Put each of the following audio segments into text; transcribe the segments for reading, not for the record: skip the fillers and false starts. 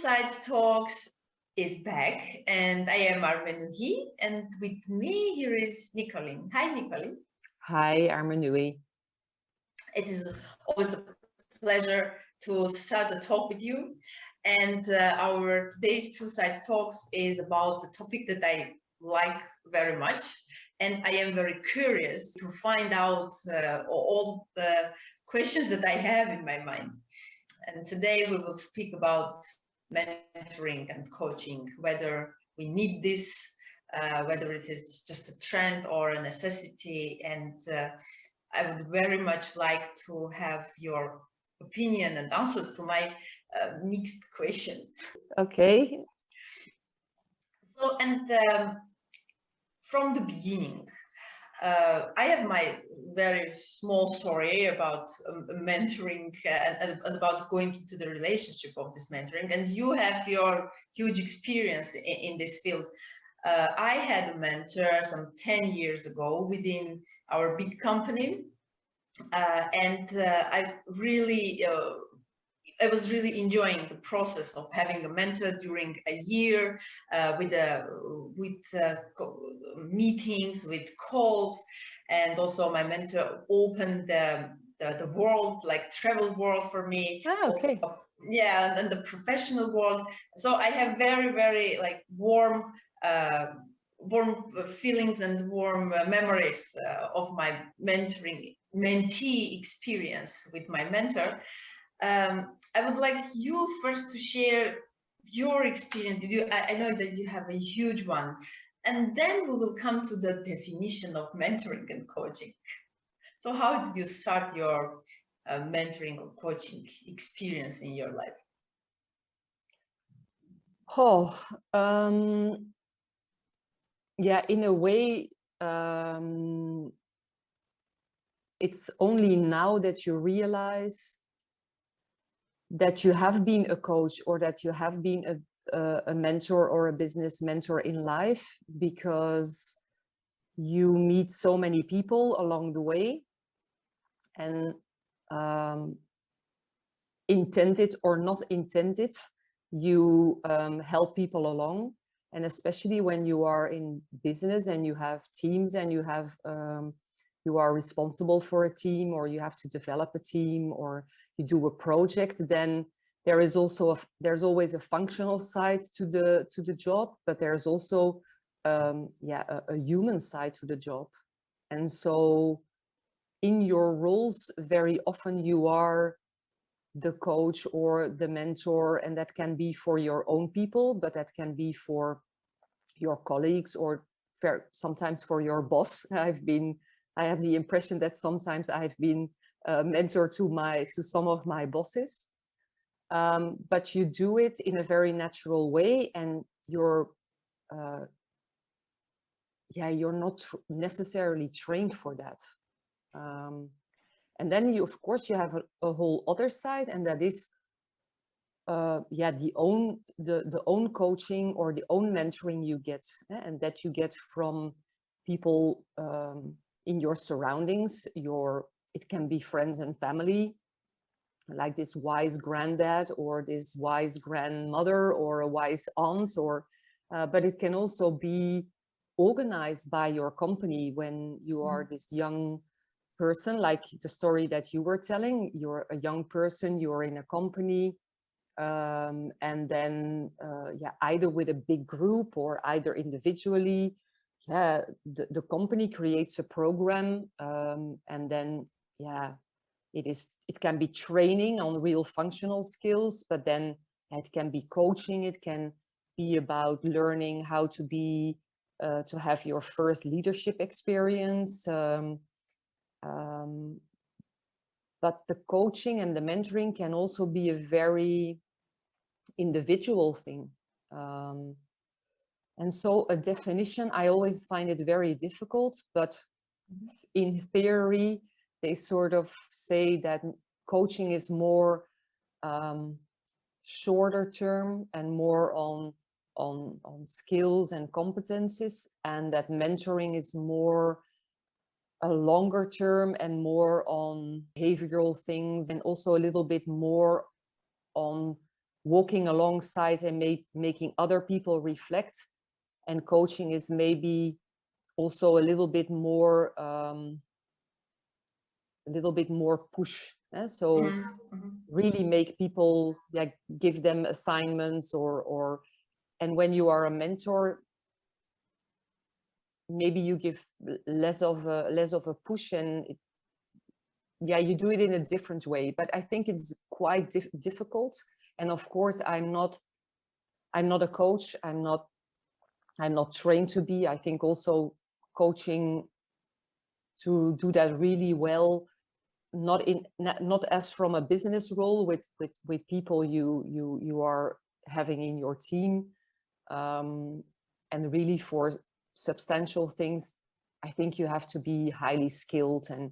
Sides Talks is back, and I am Armenuhy, and with me here is Nicoline. Hi, Nicoline. Hi, Armenuhy. It is always a pleasure to start the talk with you. And our today's Two Sides Talks is about the topic that I like very much, and I am very curious to find out all the questions that I have in my mind. And today we will speak about mentoring and coaching, whether we need this, whether it is just a trend or a necessity. And I would very much like to have your opinion and answers to my mixed questions. Okay. So, and from the beginning, I have my very small story about mentoring and about going into the relationship of this mentoring, and you have your huge experience in this field. I had a mentor some 10 years ago within our big company, and I was really enjoying the process of having a mentor during a year, with meetings, with calls, and also my mentor opened the world, like travel world for me. Okay. Also, yeah, and the professional world. So I have very, very like warm feelings and warm memories of my mentee experience with my mentor. I would like you first to share your experience. I know that you have a huge one, and then we will come to the definition of mentoring and coaching. So how did you start your mentoring or coaching experience in your life? Oh, yeah, in a way, it's only now that you realize that you have been a coach or that you have been a mentor or a business mentor in life, because you meet so many people along the way, and intended or not intended, you help people along. And especially when you are in business and you have teams and you have you are responsible for a team, or you have to develop a team, or you do a project, then there is also there's always a functional side to the job, but there's also a human side to the job. And so in your roles, very often you are the coach or the mentor, and that can be for your own people, but that can be for your colleagues, or sometimes for your boss. I have the impression that sometimes I've been a mentor to some of my bosses, but you do it in a very natural way, and you're not necessarily trained for that. And then of course you have a whole other side, and that is the own coaching or the own mentoring you get, and that you get from people in your surroundings. It can be friends and family, like this wise granddad or this wise grandmother or a wise aunt, or but it can also be organized by your company when you are this young person, like the story that you were telling. You're a young person, you're in a company, and then either with a big group or either individually, the company creates a program, and then it can be training on real functional skills, but then it can be coaching. It can be about learning how to be to have your first leadership experience. But the coaching and the mentoring can also be a very individual thing. And so a definition, I always find it very difficult, but in theory, they sort of say that coaching is more shorter term and more on skills and competencies, and that mentoring is more a longer term and more on behavioral things, and also a little bit more on walking alongside and making other people reflect. And coaching is maybe also a little bit more push. So really make people, give them assignments or and when you are a mentor, maybe you give less of a push, and you do it in a different way. But I think it's quite difficult. And of course, I'm not a coach. I'm not trained to be. I think also coaching, to do that really well, not as from a business role with people you are having in your team, and really for substantial things, I think you have to be highly skilled, and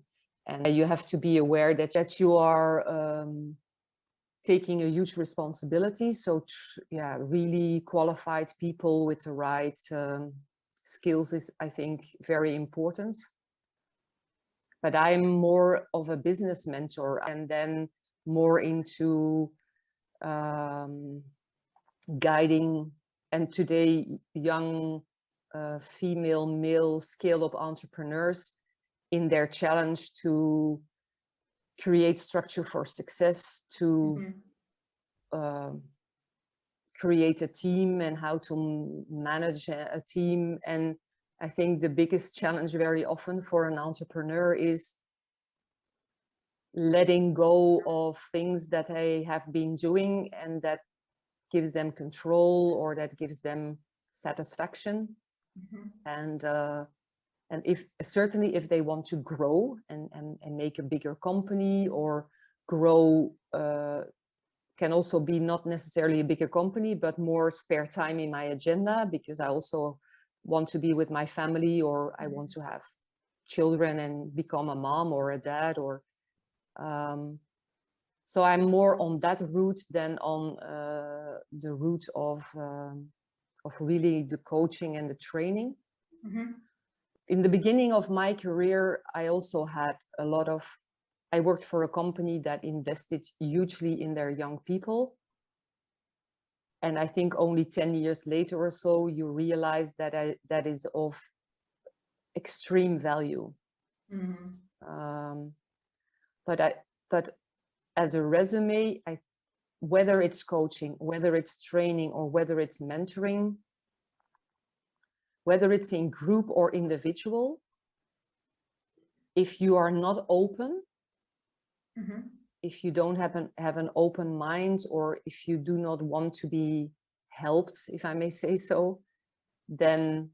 you have to be aware that you are taking a huge responsibility. So really qualified people with the right skills is, I think, very important. But I'm more of a business mentor, and then more into guiding, and today young female, male scale-up entrepreneurs in their challenge to create structure for success, to create a team, and how to manage a team. And I think the biggest challenge very often for an entrepreneur is letting go of things that they have been doing and that gives them control or that gives them satisfaction. And if certainly if they want to grow and make a bigger company, or grow, can also be not necessarily a bigger company, but more spare time in my agenda, because I also want to be with my family, or I want to have children and become a mom or a dad, or so I'm more on that route than on the route of really the coaching and the training. In the beginning of my career, I also had I worked for a company that invested hugely in their young people. And I think only 10 years later or so, you realize that that is of extreme value. But as a resume, whether it's coaching, whether it's training, or whether it's mentoring, whether it's in group or individual, if you are not open, if you don't have an open mind, or if you do not want to be helped, if I may say so, then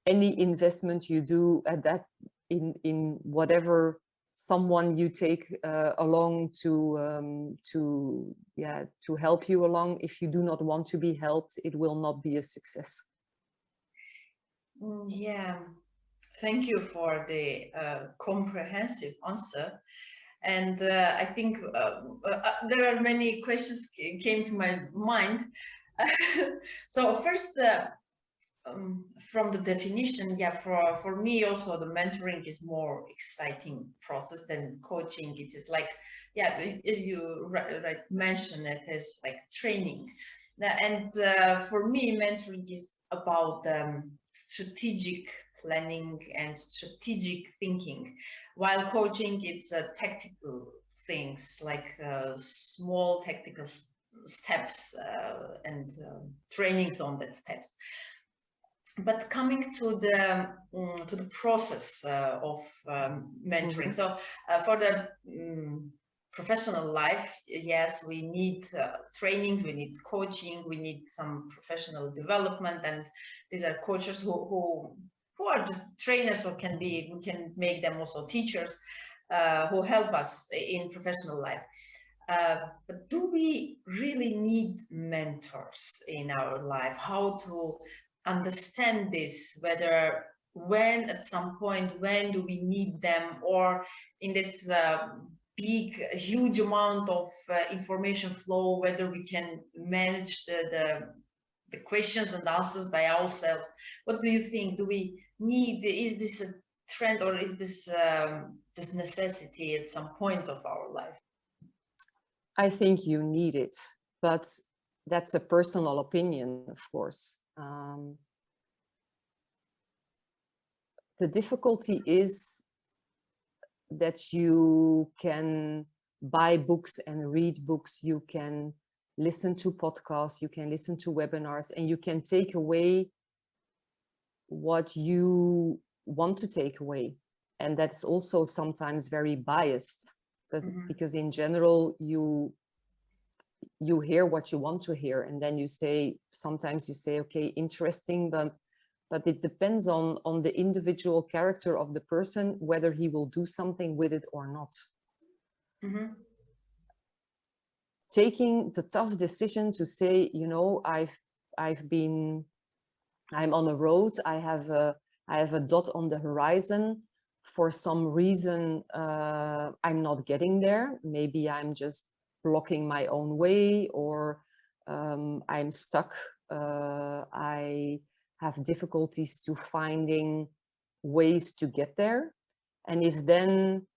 any investment you do at that in whatever someone you take along to help you along, if you do not want to be helped, it will not be a success. Yeah, thank you for the comprehensive answer. And I think there are many questions came to my mind. So first, from the definition, for me also the mentoring is more exciting process than coaching. It is like, you mentioned it as like training. And for me, mentoring is about strategic planning and strategic thinking, while coaching, it's tactical things, like small tactical steps and trainings on that steps. But coming to the process of mentoring, so for the professional life, yes, we need trainings, we need coaching, we need some professional development, and these are coaches who are just trainers, or we can make them also teachers who help us in professional life. But do we really need mentors in our life? How to understand this, whether when at some point, when do we need them, or in this huge amount of information flow, whether we can manage the questions and answers by ourselves? What do you think? Do we need, is this a trend, or is this just necessity at some point of our life? I think you need it. but that's a personal opinion, of course. The difficulty is that you can buy books and read books, you can listen to podcasts, you can listen to webinars, and you can take away what you want to take away. And that's also sometimes very biased, because in general, you hear what you want to hear, and then sometimes you say, okay, interesting, but it depends on the individual character of the person, whether he will do something with it or not. Taking the tough decision to say, I'm on a road, I have a dot on the horizon. For some reason, I'm not getting there. Maybe I'm just blocking my own way, or I'm stuck. I have difficulties to finding ways to get there. And if then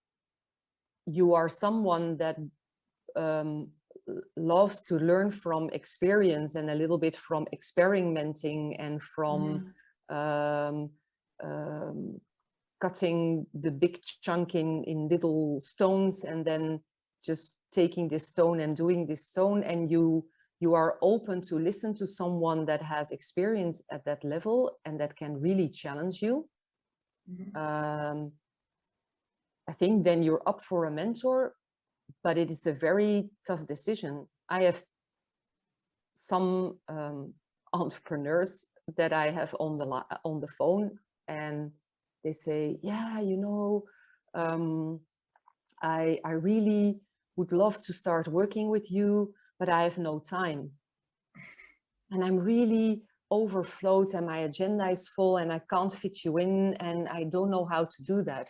you are someone that loves to learn from experience and a little bit from experimenting and from cutting the big chunk in little stones, and then just taking this stone and doing this stone, and you are open to listen to someone that has experience at that level and that can really challenge you, I think then you're up for a mentor. But it is a very tough decision. I have some entrepreneurs that I have on the phone, and they say, yeah, I really would love to start working with you, but I have no time. And I'm really overflowed and my agenda is full and I can't fit you in and I don't know how to do that.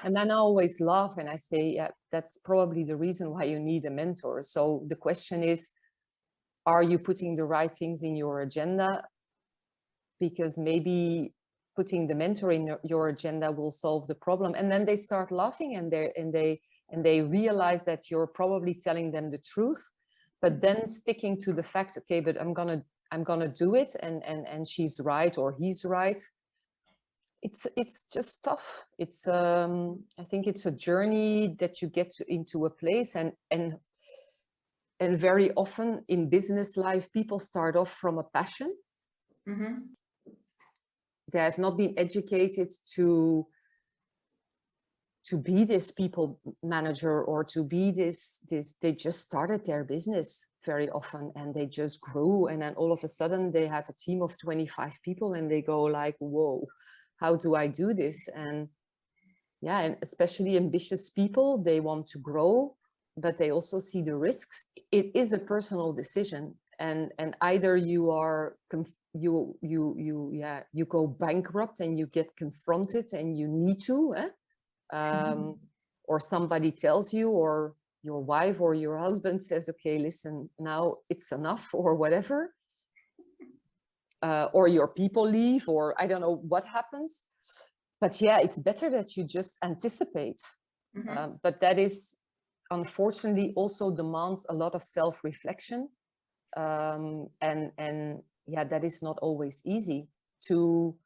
And then I always laugh and I say, yeah, that's probably the reason why you need a mentor. So the question is, are you putting the right things in your agenda? Because maybe putting the mentor in your agenda will solve the problem. And then they start laughing and they realize that you're probably telling them the truth, but then sticking to the fact, okay, but I'm gonna do it, and she's right or he's right. It's just tough. It's I think it's a journey that you get into a place, and very often in business life, people start off from a passion. They have not been educated to be this people manager or to be this. They just started their business very often and they just grew, and then all of a sudden they have a team of 25 people and they go like, whoa, how do I do this? And yeah, and especially ambitious people, they want to grow, but they also see the risks. It is a personal decision, and either you are you go bankrupt and you get confronted and you need to, or somebody tells you, or your wife or your husband says, okay, listen, now it's enough, or whatever. Or your people leave, or I don't know what happens. But yeah, it's better that you just anticipate. But that is, unfortunately, also demands a lot of self-reflection. And yeah, that is not always easy to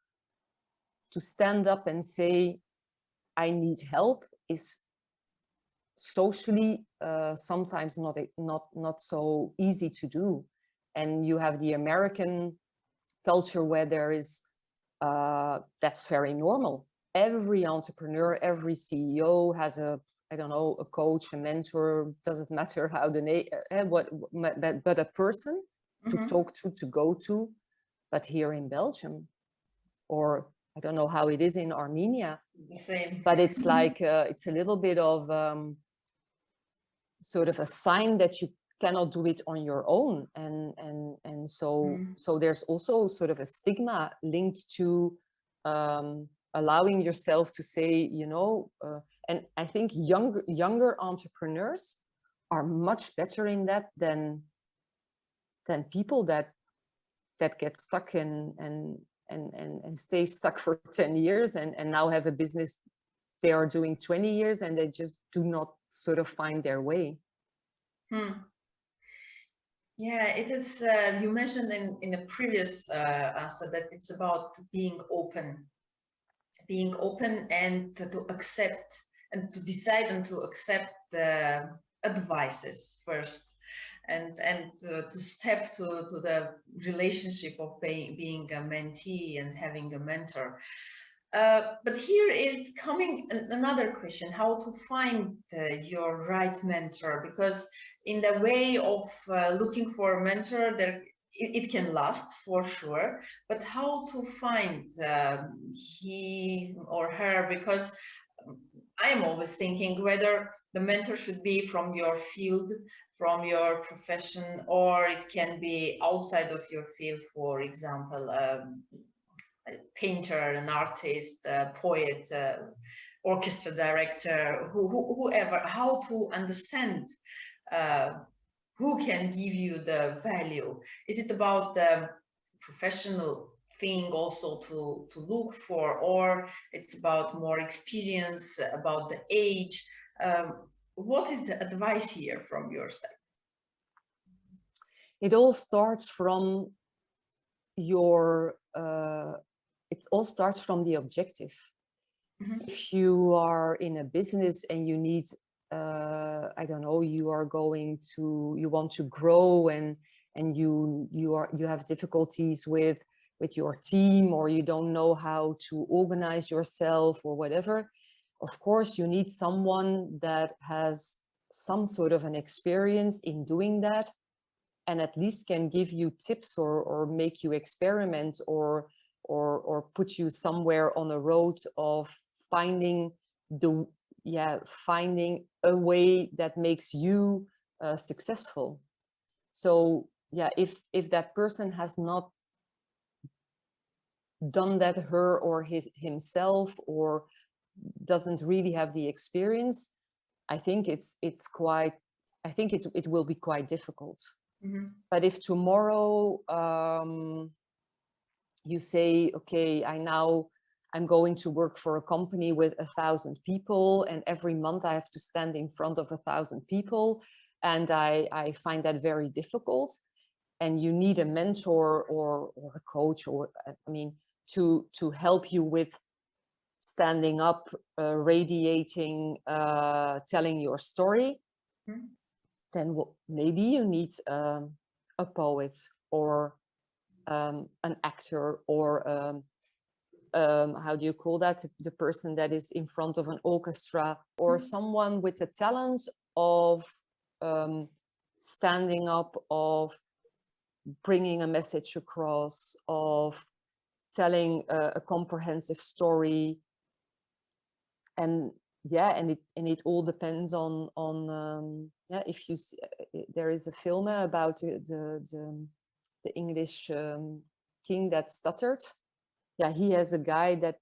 stand up and say, I need help, is socially sometimes not so easy to do. And you have the American culture where there is that's very normal. Every entrepreneur, every CEO has a coach, a mentor, doesn't matter how the name, but a person to talk to go to. But here in Belgium, or I don't know how it is in Armenia, the same. But it's like it's a little bit of sort of a sign that you cannot do it on your own, and so there's also sort of a stigma linked to allowing yourself to say, and I think younger entrepreneurs are much better in that than people that get stuck and stay stuck for 10 years and now have a business they are doing 20 years and they just do not sort of find their way. Yeah, it is. You mentioned in a previous answer that it's about being open and to accept and to decide and to accept the advices first, and to step to the relationship of being a mentee and having a mentor. But here is coming another question: how to find your right mentor? Because in the way of looking for a mentor, it can last for sure, but how to find he or her? Because I am always thinking whether the mentor should be from your field, from your profession, or it can be outside of your field. For example, a painter, an artist, a poet, orchestra director, whoever. How to understand uh, who can give you the value? Is it about the professional thing also to look for, or it's about more experience, about the age? What is the advice here from your side? It all starts from your it all starts from the objective. Mm-hmm. If you are in a business and you need I don't know, you want to grow, and you have difficulties with your team, or you don't know how to organize yourself or whatever, of course you need someone that has some sort of an experience in doing that, and at least can give you tips, or make you experiment, or put you somewhere on a road of finding the finding a way that makes you successful. So yeah, if that person has not done that her or himself, or doesn't really have the experience, I think it will be quite difficult. Mm-hmm. But if tomorrow you say, okay, I'm going to work for a company with 1,000 people, and every month I have to stand in front of 1,000 people, and I find that very difficult, and you need a mentor or a coach, or I mean, to help you with standing up, radiating, telling your story, Mm-hmm. then maybe you need a poet, or an actor, or how do you call that? The person that is in front of an orchestra, or someone with the talent of standing up, of bringing a message across, of telling a comprehensive story. And yeah, and it all depends on yeah, if you see, there is a film about the English king that stuttered. Yeah, he has a guy that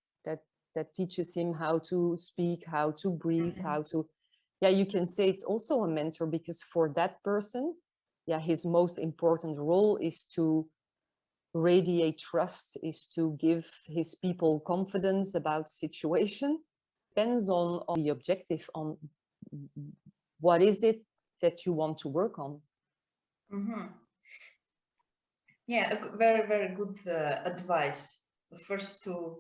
teaches him how to speak, how to breathe, how to, yeah, you can say it's also a mentor, because for that person, yeah, his most important role is to radiate trust, is to give his people confidence about the situation. Depends on the objective, on what is it that you want to work on. Mm-hmm. Yeah, very, very good advice. First, to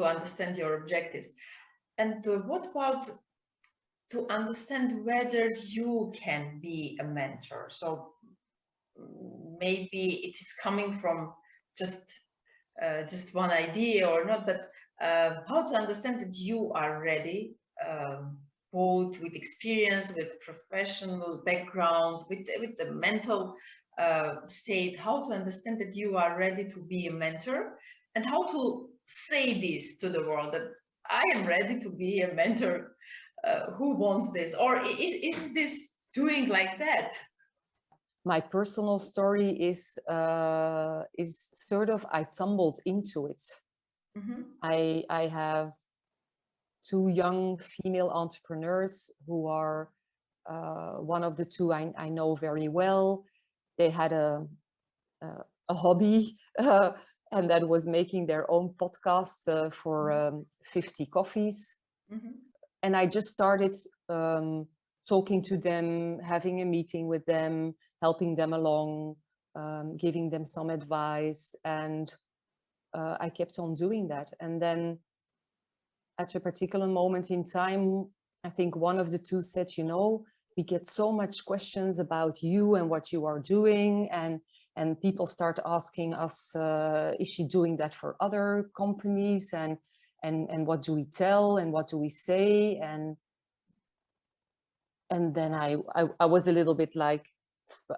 understand your objectives. And what about to understand whether you can be a mentor? So maybe it is coming from just one idea or not, but how to understand that you are ready, both with experience, with professional background, with the mental state, how to understand that you are ready to be a mentor, and how to say this to the world that I am ready to be a mentor. Who wants this? Or is this doing like that? My personal story is sort of, I tumbled into it. Mm-hmm. I have two young female entrepreneurs who are, one of the two I know very well. They had a hobby, and that was making their own podcast for 50 coffees. Mm-hmm. And I just started talking to them, having a meeting with them, helping them along, giving them some advice, and I kept on doing that. And then at a particular moment in time, I think one of the two said, you know, we get so much questions about you and what you are doing, and people start asking us, is she doing that for other companies, and what do we tell and what do we say? And then I was a little bit like,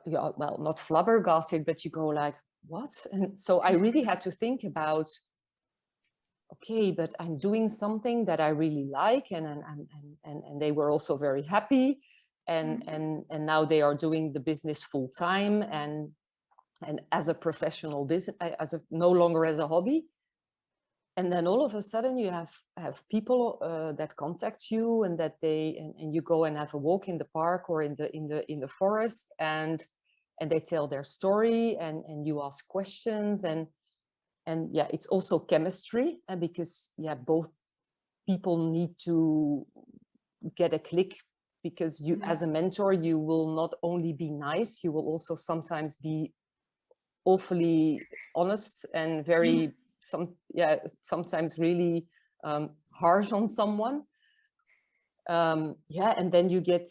yeah, well, not flabbergasted, but you go like, what? And so I really had to think about, okay, but I'm doing something that I really like, and they were also very happy, and now they are doing the business full time, and as a professional business, no longer as a hobby. And then all of a sudden you have people that contact you, and that and you go and have a walk in the park or in the forest, and they tell their story, and you ask questions, and yeah, it's also chemistry, because yeah, both people need to get a click, because you, as a mentor, you will not only be nice, you will also sometimes be awfully honest and very sometimes really harsh on someone. Yeah, and then you get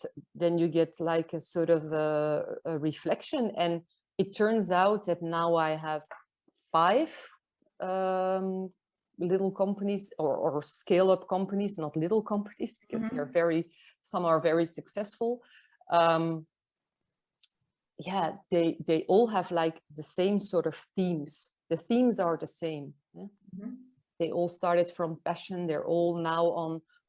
like a sort of a reflection, and it turns out that now I have 5 little companies, or scale-up companies, not little companies, because some are very successful. Yeah, they all have like the same sort of themes. The themes are the same. Yeah? They all started from passion. They're all now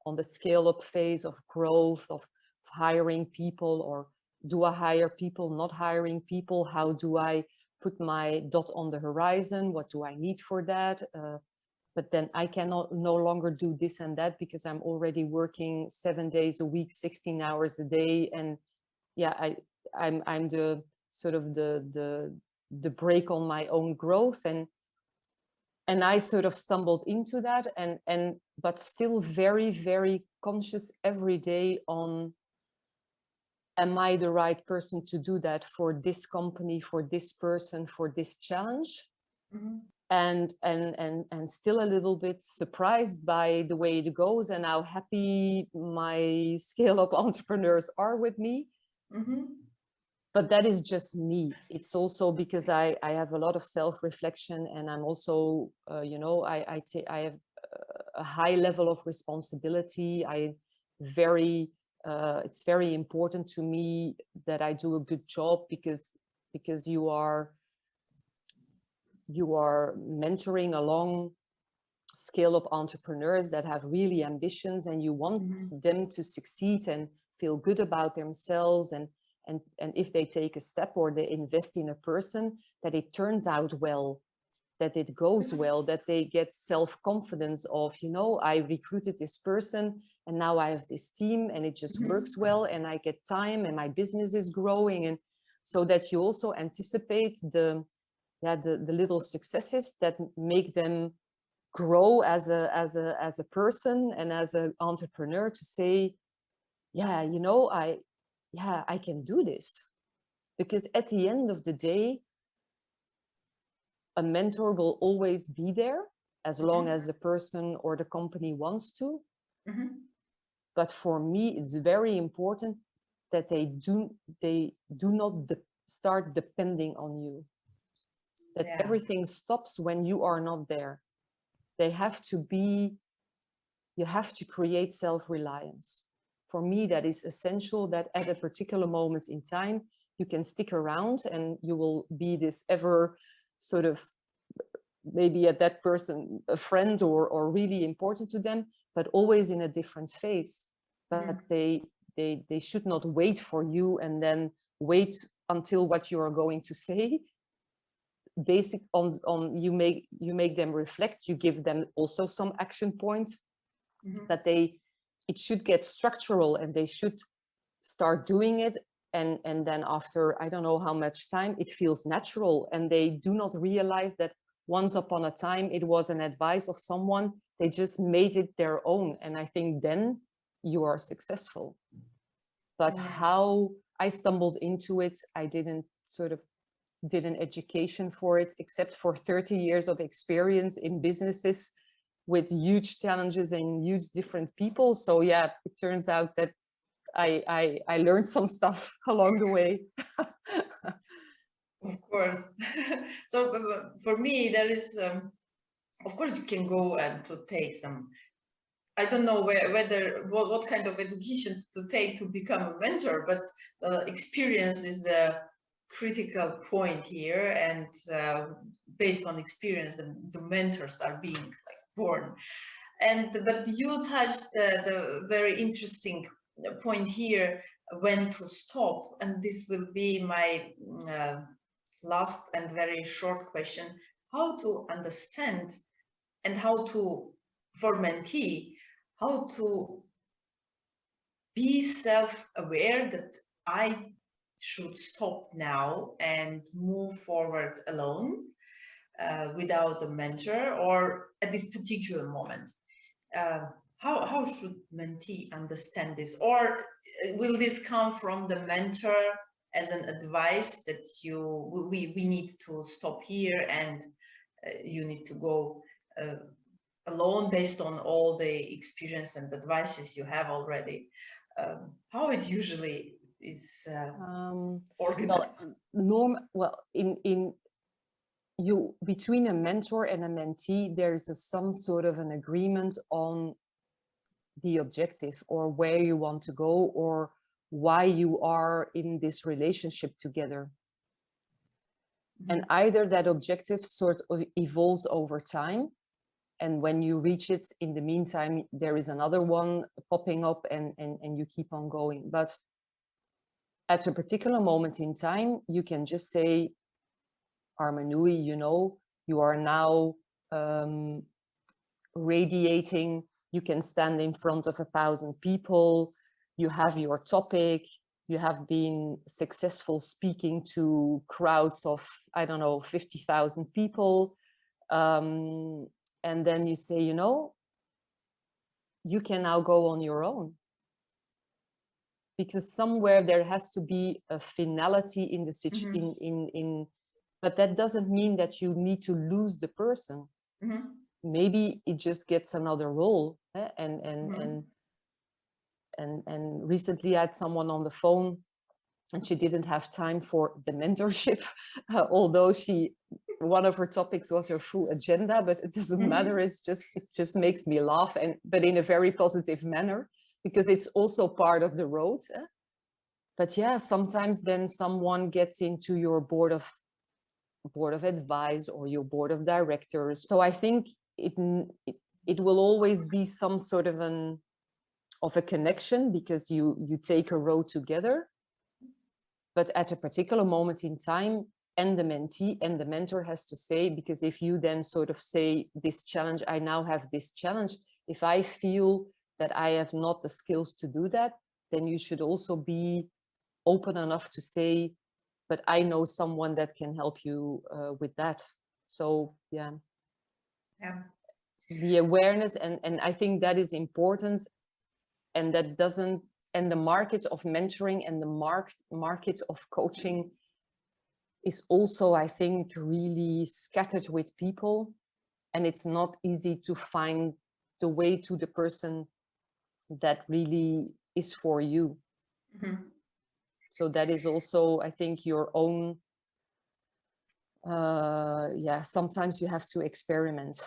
on the scale-up phase of growth, of hiring people, or do I hire people, not hiring people? How do I put my dot on the horizon? What do I need for that? But then I cannot no longer do this and that, because I'm already working 7 days a week, 16 hours a day. And yeah, I'm the sort of the brake on my own growth. And I sort of stumbled into that, but still very, very conscious every day on, am I the right person to do that for this company, for this person, for this challenge? And still a little bit surprised by the way it goes, and how happy my scale-up entrepreneurs are with me. But that is just me. It's also because I have a lot of self-reflection, and I'm also, you know, I have a high level of responsibility. It's very important to me that I do a good job, because you are mentoring along scale-up entrepreneurs that have really ambitions, and you want them to succeed and feel good about themselves, and if they take a step or they invest in a person, that it turns out well, that it goes well, that they get self-confidence of, you know, I recruited this person and now I have this team and it just works well, and I get time and my business is growing. And so that you also anticipate the little successes that make them grow as a person and as an entrepreneur, to say, yeah, you know, I can do this. Because at the end of the day, a mentor will always be there, as long as the person or the company wants to. But for me, it's very important that they do not start depending on you. That everything stops when you are not there. You have to create self-reliance. For me, that is essential, that at a particular moment in time, you can stick around and you will be this ever sort of, maybe at that person, a friend or really important to them, but always in a different phase. But they should not wait for you and then wait until what you are going to say. You make them reflect, you give them also some action points, that it should get structural and they should start doing it, and then after I don't know how much time, it feels natural, and they do not realize that once upon a time it was an advice of someone, they just made it their own, and I think then you are successful. But how I stumbled into it, I didn't sort of did an education for it, except for 30 years of experience in businesses with huge challenges and huge different people. So yeah, it turns out that I learned some stuff along the way. Of course. So for me, there is, of course, you can go and to take some. I don't know whether what kind of education to take to become a mentor, but experience is the critical point here, and based on experience, the mentors are being like born. And but you touched the very interesting point here, when to stop, and this will be my last and very short question: how to understand and how to, for mentee, how to be self-aware that I should stop now and move forward alone without a mentor, or at this particular moment. How should mentee understand this, or will this come from the mentor as an advice that we need to stop here and you need to go alone based on all the experience and advices you have already? How it usually is organized? In you, between a mentor and a mentee, there's some sort of an agreement on the objective, or where you want to go, or why you are in this relationship together. And either that objective sort of evolves over time, and when you reach it, in the meantime, there is another one popping up, and you keep on going. But at a particular moment in time, you can just say, Armenuhy, you are now radiating. You can stand in front of 1,000 people. You have your topic. You have been successful speaking to crowds of, I don't know, 50,000 people. And then you say, you can now go on your own. Because somewhere there has to be a finality in the situation. But that doesn't mean that you need to lose the person. Maybe it just gets another role. And recently I had someone on the phone, and she didn't have time for the mentorship, although one of her topics was her full agenda. But it doesn't matter. It just makes me laugh, but in a very positive manner, because it's also part of the road. But yeah, sometimes then someone gets into your board of advice or your board of directors. So I think it will always be some sort of a connection, because you take a road together. But at a particular moment in time, and the mentee and the mentor has to say, because if you then sort of say, this challenge, I now have this challenge, if I feel that I have not the skills to do that, then you should also be open enough to say, but I know someone that can help you with that. So yeah. The awareness, and I think that is important, and that doesn't, and the market of mentoring and the market of coaching is also, I think, really scattered with people, and it's not easy to find the way to the person that really is for you. So that is also, I think, your own, sometimes you have to experiment.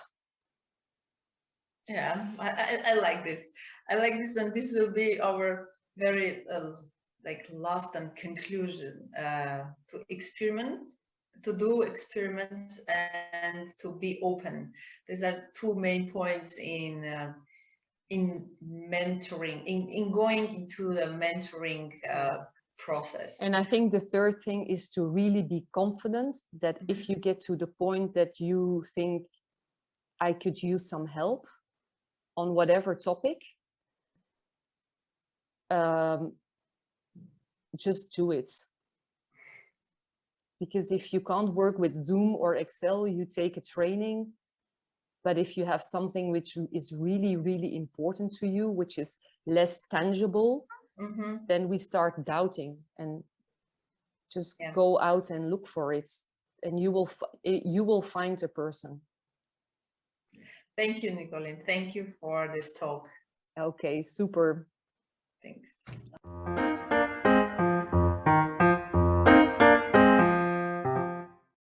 Yeah, I like this. I like this, and this will be our very last and conclusion, to experiment, to do experiments, and to be open. These are two main points in mentoring, in going into the mentoring process. And I think the third thing is to really be confident that if you get to the point that you think, I could use some help on whatever topic, just do it. Because if you can't work with Zoom or Excel, you take a training. But if you have something which is really, really important to you, which is less tangible, then we start doubting. And Just Yeah. go out and look for it, and you will find a person. Thank you, Nicoline. Thank you for this talk. Okay, super. Thanks.